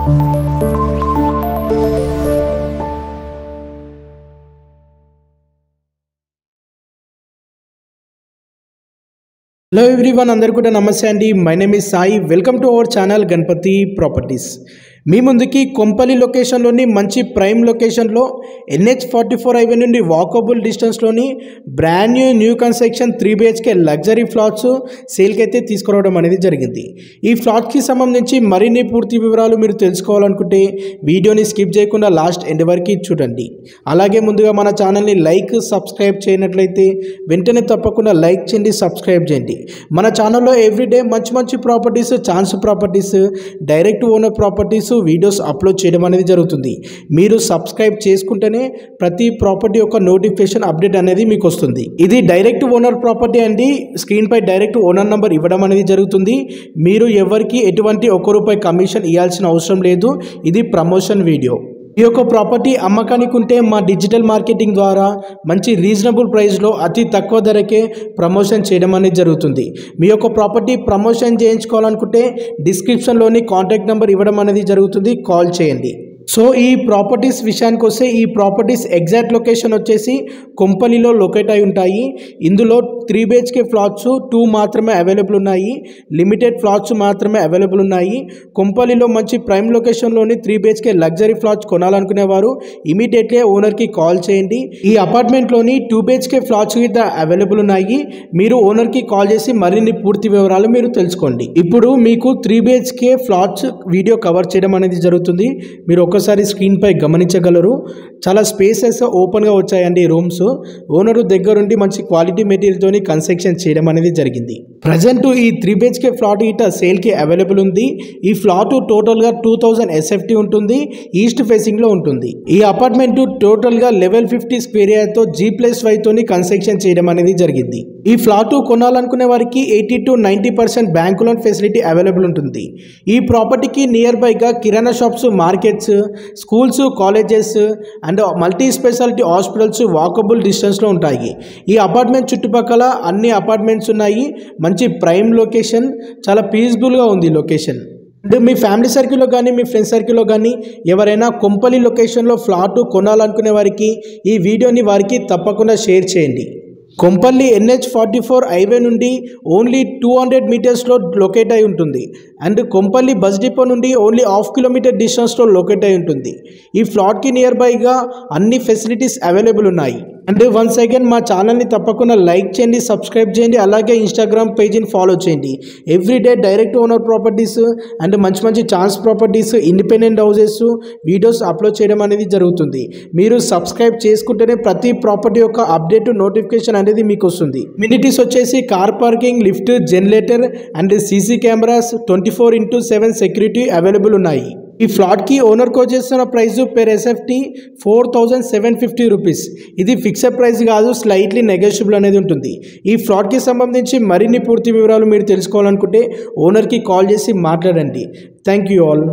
Hello everyone, అందరికీ కూడా నమస్తే అండి. My name is Sai. Welcome to our channel Ganapathi properties. మీ ముందుకి కొంపల్లి లొకేషన్లోని మంచి ప్రైమ్ లొకేషన్లో NH44 హైవే నుండి వాకబుల్ డిస్టెన్స్లోని brand new construction 3 BHK luxury flats సేల్కి అయితే తీసుకురావడం అనేది జరిగింది. ఈ ఫ్లాట్కి సంబంధించి మరిన్ని పూర్తి వివరాలు మీరు తెలుసుకోవాలనుకుంటే వీడియోని స్కిప్ చేయకుండా లాస్ట్ ఎండ్ వరకు చూడండి. అలాగే ముందుగా మన ఛానల్ని సబ్స్క్రైబ్ చేయనట్లయితే వెంటనే తప్పకుండా లైక్ చేయండి, సబ్స్క్రైబ్ చేయండి. మన ఛానల్లో ఎవ్రీడే మంచి properties, chance properties, direct owner properties videos upload చేయడం అనేది జరుగుతుంది. మీరు సబ్స్క్రైబ్ చేసుకుంటేనే ప్రతి ప్రాపర్టీ యొక్క నోటిఫికేషన్ అప్డేట్ అనేది మీకు వస్తుంది. ఇది డైరెక్ట్ ఓనర్ ప్రాపర్టీ అండి. స్క్రీన్ పై డైరెక్ట్ ఓనర్ నంబర్ ఇవ్వడం అనేది జరుగుతుంది. మీరు ఎవరికి ఎటువంటి ₹1 కమిషన్ ఇవ్వాల్సిన అవసరం లేదు. ఇది ప్రమోషన్ వీడియో. ఈ యొక్క ప్రాపర్టీ అమ్మకానికి ఉంటే మా డిజిటల్ మార్కెటింగ్ ద్వారా మంచి రీజనబుల్ ప్రైస్లో అతి తక్కువ ధరకే ప్రమోషన్ చేయడం అనేది జరుగుతుంది. మీ యొక్క ప్రాపర్టీ ప్రమోషన్ చేయించుకోవాలనుకుంటే డిస్క్రిప్షన్లోని కాంటాక్ట్ నెంబర్ ఇవ్వడం అనేది జరుగుతుంది, కాల్ చేయండి. సో ఈ ప్రాపర్టీస్ విషయానికి వస్తే ఈ ప్రాపర్టీస్ ఎగ్జాక్ట్ లొకేషన్ వచ్చేసి కొంపల్లిలో లొకేట్ అయి ఉంటాయి. ఇందులో 3 BHK ఫ్లాట్స్ 2 మాత్రమే అవైలబుల్ ఉన్నాయి. లిమిటెడ్ ఫ్లాట్స్ మాత్రమే అవైలబుల్ ఉన్నాయి. కొంపల్లిలో మంచి ప్రైమ్ లొకేషన్లోని 3 BHK లగ్జరీ ఫ్లాట్స్ కొనాలనుకునేవారు ఇమీడియట్లీ ఓనర్కి కాల్ చేయండి. ఈ అపార్ట్మెంట్లోని 2 BHK ఫ్లాట్స్ అయితే అవైలబుల్ ఉన్నాయి. మీరు ఓనర్కి కాల్ చేసి మరిన్ని పూర్తి వివరాలు మీరు తెలుసుకోండి. ఇప్పుడు మీకు 3 BHK ఫ్లాట్స్ వీడియో కవర్ చేయడం అనేది జరుగుతుంది. మీరు ఒకసారి స్క్రీన్ పై గమనించగలరు. చాలా స్పేసెస్ ఓపెన్గా వచ్చాయండి రూమ్స్. ఓనరు దగ్గరుండి మంచి క్వాలిటీ మెటీరియల్తో కన్స్ట్రక్షన్ చేయడం అనేది జరిగింది. ప్రజెంట్ ఈ 3 BHK ఫ్లాట్ ఇట సేల్కి అవైలబుల్ ఉంది. ఈ ఫ్లాట్ టోటల్గా 2000 SFT ఉంటుంది. ఈస్ట్ ఫేసింగ్లో ఉంటుంది. ఈ అపార్ట్మెంట్ టోటల్గా లెవెల్ 50 స్క్వేర్ ఏరియాతో G+5 తోని కన్స్ట్రక్షన్ చేయడం అనేది జరిగింది. ఈ ఫ్లాట్ కొనాలనుకునే వారికి 80 to 90% bank loan facility available ఉంటుంది. ఈ ప్రాపర్టీకి నియర్ బైగా కిరాణా shops, markets, schools, colleges and multi speciality hospitals walkable డిస్టెన్స్లో ఉంటాయి. ఈ అపార్ట్మెంట్ చుట్టుపక్కల అన్ని అపార్ట్మెంట్స్ ఉన్నాయి. మంచి ప్రైమ్ లొకేషన్, చాలా పీస్ఫుల్గా ఉంది లొకేషన్. అండ్ మీ ఫ్యామిలీ సర్కిల్లో కానీ మీ ఫ్రెండ్స్ సర్కిల్లో కానీ ఎవరైనా కొంపల్లి లొకేషన్లో ఫ్లాట్ కొనాలనుకునే వారికి ఈ వీడియోని వారికి తప్పకుండా షేర్ చేయండి. కొంపల్లి NH44 హైవే నుండి ఓన్లీ 200 మీటర్స్లో లొకేట్ అయి ఉంటుంది. అండ్ కొంపల్లి బస్ డిపో నుండి ఓన్లీ 1/2 కిలోమీటర్ డిస్టెన్స్లో లొకేట్ అయి ఉంటుంది. ఈ ఫ్లాట్కి నియర్ బైగా అన్ని ఫెసిలిటీస్ అవైలబుల్ ఉన్నాయి. అండ్ వన్స్ అగైన్ మా ఛానల్ని తప్పకుండా లైక్ చేయండి, సబ్స్క్రైబ్ చేయండి. అలాగే ఇన్స్టాగ్రామ్ పేజీని ఫాలో చేయండి. Everyday direct owner properties and మంచి chance properties, independent houses videos upload చేయడం అనేది జరుగుతుంది. మీరు సబ్స్క్రైబ్ చేసుకుంటేనే ప్రతి ప్రాపర్టీ యొక్క అప్డేట్ నోటిఫికేషన్ అనేది మీకు వస్తుంది. అమ్యూనిటీస్ వచ్చేసి car parking, lift, generator and CC cameras, 24/7 security available ఉన్నాయి. ఈ ఫ్లాట్కి ఓనర్కి వచ్చేసిన ప్రైస్ పెర్ SFT ₹4,750. ఇది ఫిక్స్డ్ ప్రైస్ కాదు, స్లైట్లీ నెగోషియబుల్ అనేది ఉంటుంది. ఈ ఫ్లాట్కి సంబంధించి మరిన్ని పూర్తి వివరాలు మీరు తెలుసుకోవాలనుకుంటే ఓనర్కి కాల్ చేసి మాట్లాడండి. Thank you all.